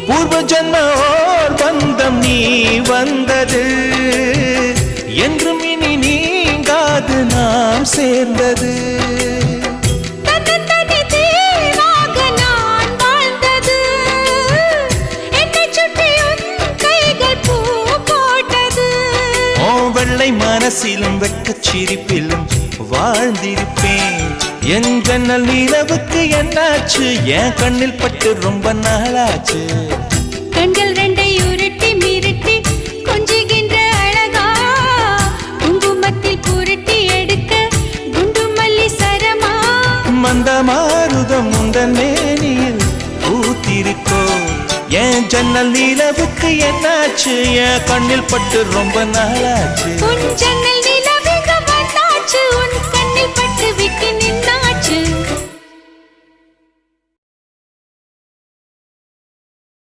பூர்வ ஜன்ம ஓர் பந்தம் நீ வந்தது என்றும் இனி நீங்காது நாம் சேர்ந்தது வெள்ளை மனசிலும் வெட்கச் சிரிப்பிலும் வாழ்ந்திருப்பேன் என் ஜன்னல் நிலவுக்கு என்னாச்சு என் கண்ணில் பட்டு ரொம்ப நாளாச்சு கண்கள் ரெண்டை உருட்டி மிரட்டி கொஞ்சுகின்ற அழகா குங்குமத்தில் புரட்டி எடுக்க குண்டு மல்லி சரமா மந்த மாருதம் உந்தன் மேனியில் பூத்திருக்கோ என் ஜன்னல் நிலவுக்கு என்னாச்சு என் கண்ணில் பட்டு ரொம்ப நாளாச்சு உன் ஜன்னல்